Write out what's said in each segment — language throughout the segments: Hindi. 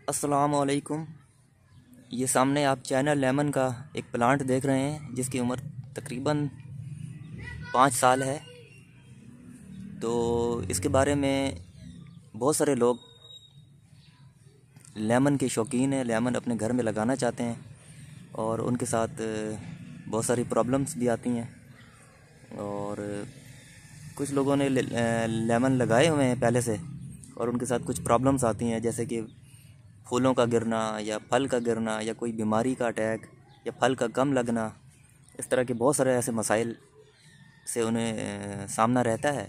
अस्सलामुअलैकुम। ये सामने आप चाइना लेमन का एक प्लांट देख रहे हैं जिसकी उम्र तकरीबन 5 साल है। तो इसके बारे में बहुत सारे लोग लेमन के शौकीन हैं, लेमन अपने घर में लगाना चाहते हैं और उनके साथ बहुत सारी प्रॉब्लम्स भी आती हैं। और कुछ लोगों ने लेमन लगाए हुए हैं पहले से और उनके साथ कुछ प्रॉब्लम्स आती हैं, जैसे कि फूलों का गिरना या फल का गिरना या कोई बीमारी का अटैक या फल का कम लगना। इस तरह के बहुत सारे ऐसे मसाइल से उन्हें सामना रहता है।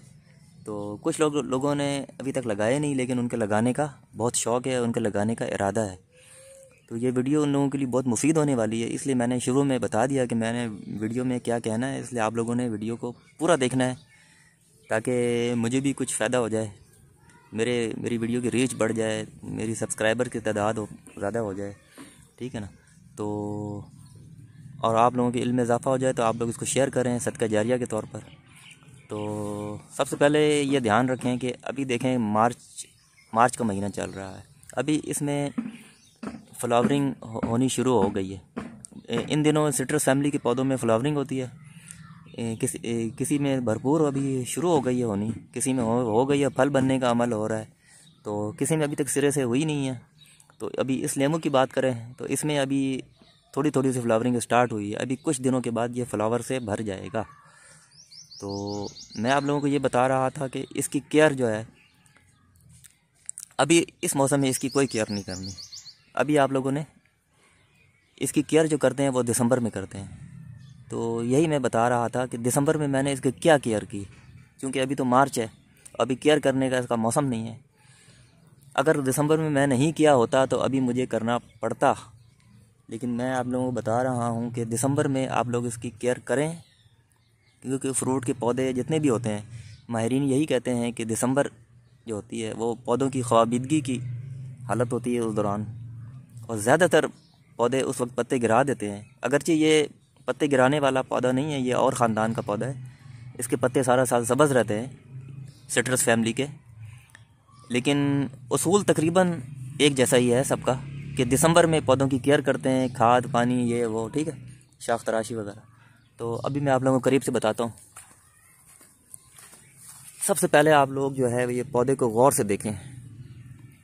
तो कुछ लोगों ने अभी तक लगाए नहीं, लेकिन उनके लगाने का बहुत शौक़ है, उनके लगाने का इरादा है। तो ये वीडियो उन लोगों के लिए बहुत मुफीद होने वाली है, इसलिए मैंने शुरू में बता दिया कि मैंने वीडियो में क्या कहना है। इसलिए आप लोगों ने वीडियो को पूरा देखना है ताकि मुझे भी कुछ फ़ायदा हो जाए, मेरी वीडियो की रीच बढ़ जाए, मेरी सब्सक्राइबर की तादाद ज़्यादा हो जाए, ठीक है ना। तो और आप लोगों के इल्म में इजाफ़ा हो जाए तो आप लोग इसको शेयर करें सदका जारिया के तौर पर। तो सबसे पहले ये ध्यान रखें कि अभी देखें मार्च का महीना चल रहा है, अभी इसमें फ्लावरिंग होनी शुरू हो गई है। इन दिनों सिट्रस फैमिली के पौधों में फ्लावरिंग होती है। किसी में भरपूर अभी शुरू हो गई है होनी, किसी में हो गई है, फल बनने का अमल हो रहा है, तो किसी में अभी तक सिरे से हुई नहीं है। तो अभी इस लेमू की बात करें तो इसमें अभी थोड़ी थोड़ी सी फ्लावरिंग स्टार्ट हुई है। अभी कुछ दिनों के बाद ये फ्लावर से भर जाएगा। तो मैं आप लोगों को ये बता रहा था कि इसकी केयर जो है, अभी इस मौसम में इसकी कोई केयर नहीं करनी। अभी आप लोगों ने इसकी केयर जो करते हैं वो दिसंबर में करते हैं। तो यही मैं बता रहा था कि दिसंबर में मैंने इसकी क्या केयर की, क्योंकि अभी तो मार्च है, अभी केयर करने का इसका मौसम नहीं है। अगर दिसंबर में मैं नहीं किया होता तो अभी मुझे करना पड़ता, लेकिन मैं आप लोगों को बता रहा हूँ कि दिसंबर में आप लोग इसकी केयर करें, क्योंकि फ्रूट के पौधे जितने भी होते हैं, माहिरीन यही कहते हैं कि दिसंबर जो होती है वो पौधों की ख्वाबिदगी की हालत होती है उस दौरान, और ज़्यादातर पौधे उस वक्त पत्ते गिरा देते हैं। अगरचे ये पत्ते गिराने वाला पौधा नहीं है, ये और ख़ानदान का पौधा है, इसके पत्ते सारा साल सब्ज़ रहते हैं सिट्रस फैमिली के। लेकिन उसूल तकरीबन एक जैसा ही है सबका कि दिसंबर में पौधों की केयर करते हैं, खाद पानी ये वो, ठीक है, शाख तराशी वगैरह। तो अभी मैं आप लोगों को करीब से बताता हूँ। सबसे पहले आप लोग जो है ये पौधे को गौर से देखें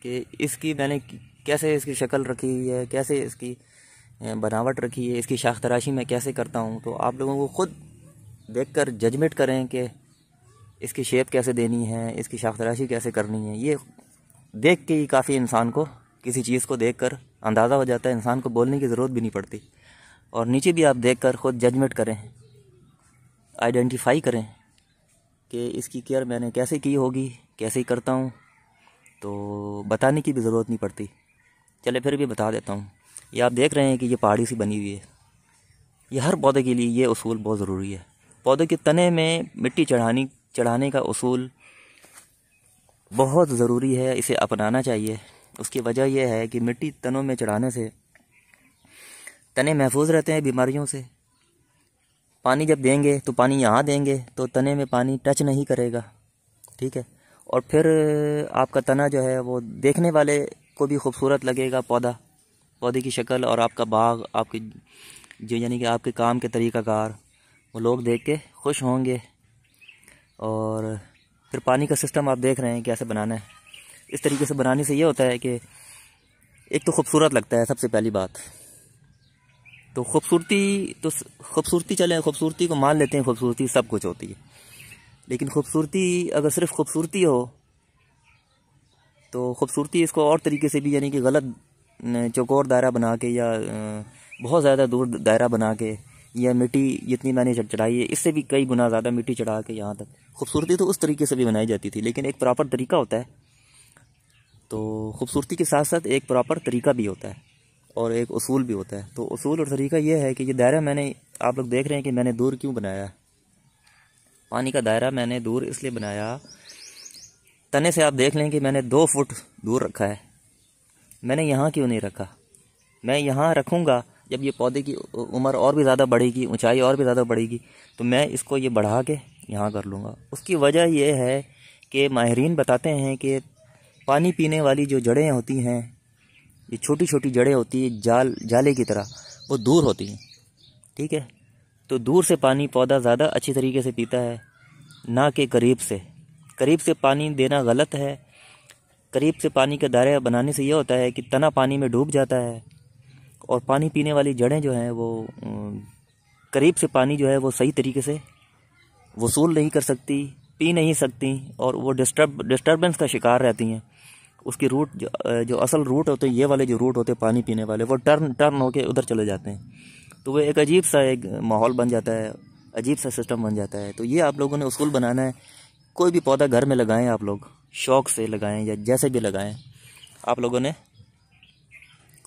कि इसकी मैंने कैसे इसकी शक्ल रखी हुई है, कैसे इसकी बनावट रखी है, इसकी शाख तराशी मैं कैसे करता हूँ। तो आप लोगों को ख़ुद देखकर जजमेंट करें कि इसकी शेप कैसे देनी है, इसकी शाख तराशी कैसे करनी है। ये देख के ही काफ़ी इंसान को किसी चीज़ को देखकर अंदाज़ा हो जाता है, इंसान को बोलने की ज़रूरत भी नहीं पड़ती। और नीचे भी आप देखकर ख़ुद जजमेंट करें, आइडेंटिफाई करें कि इसकी केयर मैंने कैसे की होगी, कैसे ही करता हूँ। तो बताने की भी ज़रूरत नहीं पड़ती, चले फिर भी बता देता हूँ। ये आप देख रहे हैं कि ये पहाड़ी सी बनी हुई है। ये हर पौधे के लिए ये उसूल बहुत ज़रूरी है। पौधे के तने में मिट्टी चढ़ाने का उसूल बहुत ज़रूरी है, इसे अपनाना चाहिए। उसकी वजह यह है कि मिट्टी तनों में चढ़ाने से तने महफूज रहते हैं बीमारियों से। पानी जब देंगे तो पानी यहाँ देंगे तो तने में पानी टच नहीं करेगा, ठीक है। और फिर आपका तना जो है वो देखने वाले को भी खूबसूरत लगेगा, पौधे की शक्ल, और आपका बाग, आपके जो यानी कि आपके काम के तरीक़ाकार, वो लोग देख के खुश होंगे। और फिर पानी का सिस्टम आप देख रहे हैं कैसे बनाना है। इस तरीके से बनाने से ये होता है कि एक तो खूबसूरत लगता है, सबसे पहली बात तो खूबसूरती चले, खूबसूरती को मान लेते हैं, खूबसूरती सब कुछ होती है। लेकिन खूबसूरती अगर सिर्फ खूबसूरती हो तो खूबसूरती इसको और तरीके से भी, यानी कि गलत चौकोर दायरा बना के या बहुत ज़्यादा दूर दायरा बना के, या मिट्टी जितनी मैंने चढ़ाई है इससे भी कई गुना ज़्यादा मिट्टी चढ़ा के यहाँ तक, खूबसूरती तो उस तरीके से भी बनाई जाती थी। लेकिन एक प्रॉपर तरीका होता है। तो खूबसूरती के साथ साथ एक प्रॉपर तरीका भी होता है और एक उसूल भी होता है। तो उसूल और तरीका ये है कि ये दायरा मैंने, आप लोग देख रहे हैं कि मैंने दूर क्यों बनाया। पानी का दायरा मैंने दूर इसलिए बनाया, तने से आप देख लें कि मैंने 2 फुट दूर रखा है। मैंने यहाँ क्यों नहीं रखा, मैं यहाँ रखूँगा जब ये पौधे की उम्र और भी ज़्यादा बढ़ेगी, ऊंचाई और भी ज़्यादा बढ़ेगी, तो मैं इसको ये बढ़ा के यहाँ कर लूँगा। उसकी वजह यह है कि माहिरीन बताते हैं कि पानी पीने वाली जो जड़ें होती हैं ये छोटी छोटी जड़ें होती है जाले की तरह, वो दूर होती हैं, ठीक है। तो दूर से पानी पौधा ज़्यादा अच्छी तरीके से पीता है, ना कि करीब से। करीब से पानी देना गलत है। करीब से पानी का दायरा बनाने से ये होता है कि तना पानी में डूब जाता है और पानी पीने वाली जड़ें जो हैं वो करीब से पानी जो है वो सही तरीके से वसूल नहीं कर सकती, पी नहीं सकती, और वो डिस्टर्बेंस का शिकार रहती हैं। उसकी रूट जो असल रूट होते हैं, ये वाले जो रूट होते हैं पानी पीने वाले, वो टर्न होके उधर चले जाते हैं। तो वो एक अजीब सा एक माहौल बन जाता है, अजीब सा सिस्टम बन जाता है। तो ये आप लोगों ने उसूल बनाना है। कोई भी पौधा घर में लगाएं, आप लोग शौक़ से लगाएं या जैसे भी लगाएं, आप लोगों ने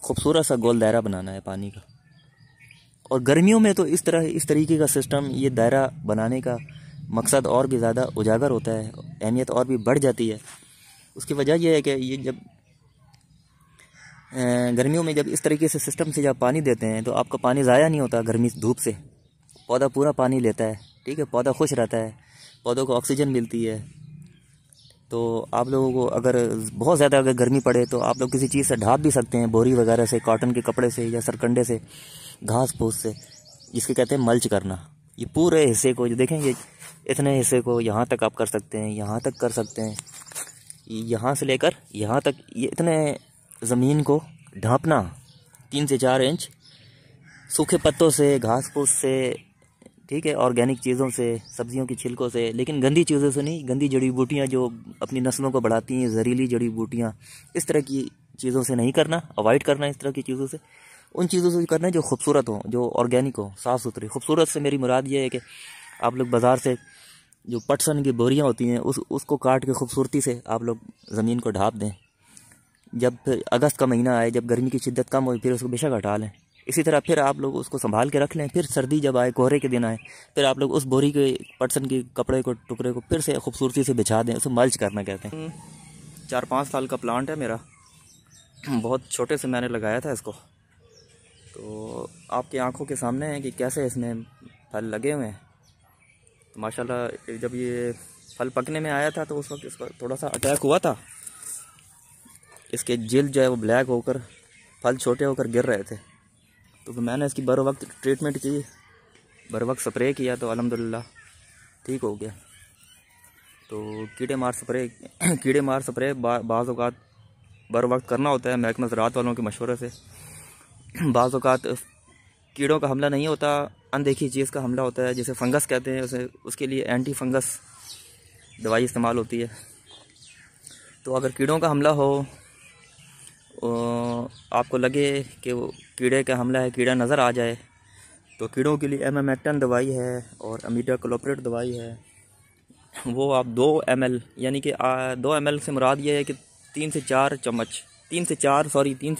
खूबसूरत सा गोल दायरा बनाना है पानी का। और गर्मियों में तो इस तरीके का सिस्टम, ये दायरा बनाने का मकसद और भी ज़्यादा उजागर होता है, अहमियत और भी बढ़ जाती है। उसकी वजह यह है कि ये जब गर्मियों में जब इस तरीके से सिस्टम से जब पानी देते हैं तो आपका पानी ज़ाया नहीं होता गर्मी धूप से, पौधा पूरा पानी लेता है, ठीक है। पौधा खुश रहता है, पौधों को ऑक्सीजन मिलती है। तो आप लोगों को अगर बहुत ज़्यादा अगर गर्मी पड़े तो आप लोग किसी चीज़ से ढाँप भी सकते हैं, बोरी वगैरह से, कॉटन के कपड़े से या सरकंडे से, घास फूस से, जिसके कहते हैं मल्च करना। ये पूरे हिस्से को जो देखेंगे, इतने हिस्से को यहाँ तक आप कर सकते हैं, यहाँ तक कर सकते हैं, यहाँ से लेकर यहाँ तक, ये इतने ज़मीन को ढाँपना 3 से 4 इंच सूखे पत्तों से, घास फूस से, ठीक है, ऑर्गेनिक चीज़ों से, सब्जियों की छिलकों से, लेकिन गंदी चीज़ों से नहीं। गंदी जड़ी बूटियाँ जो अपनी नस्लों को बढ़ाती हैं, जहरीली जड़ी बूटियाँ, इस तरह की चीज़ों से नहीं करना, अवॉइड करना इस तरह की चीज़ों से। उन चीज़ों से करना है जो खूबसूरत हो, जो ऑर्गेनिक हो, साफ़ सुथरी। खूबसूरत से मेरी मुराद ये है कि आप लोग बाज़ार से जो पटसन की बोरियाँ होती हैं उसको काट के खूबसूरती से आप लोग ज़मीन को ढाँप दें। जब फिर अगस्त का महीना आए, जब गर्मी की शिद्दत कम हो, फिर उसको बेशक हटा लें। इसी तरह फिर आप लोग उसको संभाल के रख लें। फिर सर्दी जब आए, कोहरे के दिन आए, फिर आप लोग उस बोरी के पटसन के कपड़े को, टुकड़े को फिर से खूबसूरती से बिछा दें। उसे मल्च करना कहते हैं। 4-5 साल का प्लांट है मेरा, बहुत छोटे से मैंने लगाया था इसको। तो आपकी आंखों के सामने है कि कैसे इसमें फल लगे हुए हैं। तो माशाल्लाह जब ये फल पकने में आया था तो उस वक्त इसका थोड़ा सा अटैक हुआ था। इसके जिल्द जो है वो ब्लैक होकर, फल छोटे होकर गिर रहे थे। तो मैंने इसकी बर वक्त ट्रीटमेंट की, बर वक्त स्प्रे किया, तो अल्हम्दुलिल्लाह ठीक हो गया। तो कीड़े मार स्प्रे बाज़ औक़ात बर वक्त करना होता है, महकमा ज़राअत वालों के मशवरे से। बाज़ औक़ात कीड़ों का हमला नहीं होता, अनदेखी चीज़ का हमला होता है, जिसे फंगस कहते हैं। उसके लिए एंटी फंगस दवाई इस्तेमाल होती है। तो अगर कीड़ों का हमला हो, आपको लगे कि वो कीड़े का हमला है, कीड़ा नज़र आ जाए, तो कीड़ों के लिए एमामेक्टिन दवाई है और इमिडाक्लोप्रिड दवाई है। वो आप 2 ml, यानी कि 2 ml से मुराद ये है कि 3 से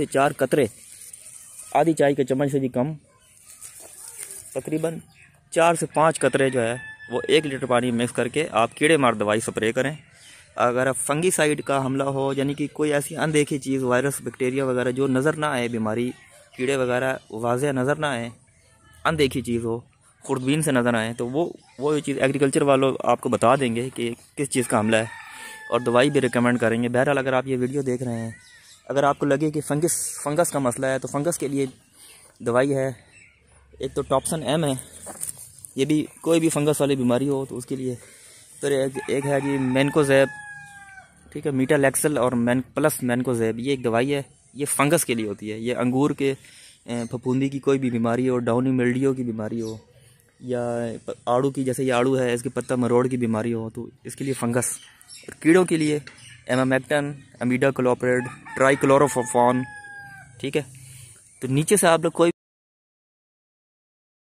4 कतरे, आधी चाय के चम्मच से भी कम, तकरीबन 4 से 5 कतरे जो है वो 1 लीटर पानी मिक्स करके आप कीड़े मार दवाई स्प्रे करें। अगर फंगीसाइड का हमला हो, यानी कि कोई ऐसी अनदेखी चीज़, वायरस, बैक्टीरिया वगैरह जो नज़र ना आए, बीमारी, कीड़े वगैरह वाज़ेह नज़र ना आए, अनदेखी चीज़ हो, खुर्दबीन से नज़र आए, तो वो चीज़ एग्रीकल्चर वालों आपको बता देंगे कि किस चीज़ का हमला है, और दवाई भी रिकमेंड करेंगे। बहरहाल अगर आप ये वीडियो देख रहे हैं, अगर आपको लगे कि फंगस का मसला है, तो फंगस के लिए दवाई है। एक तो टॉप्सन एम है, ये भी कोई भी फंगस वाली बीमारी हो तो उसके लिए। फिर एक है जी मैनकोजेब, ठीक है, मीटालेक्सल और मैनकोजेब, ये एक दवाई है, ये फंगस के लिए होती है। ये अंगूर के फफूंदी की कोई भी बीमारी हो, डाउनी मिल्डियो की बीमारी हो, या आड़ू की, जैसे ये आड़ू है, इसके पत्ता मरोड़ की बीमारी हो, तो इसके लिए फंगस। और कीड़ों के लिए एमामेक्टिन, इमिडाक्लोप्रिड, ट्राइक्लोरोफॉन, ठीक है। तो नीचे से आप लोग कोई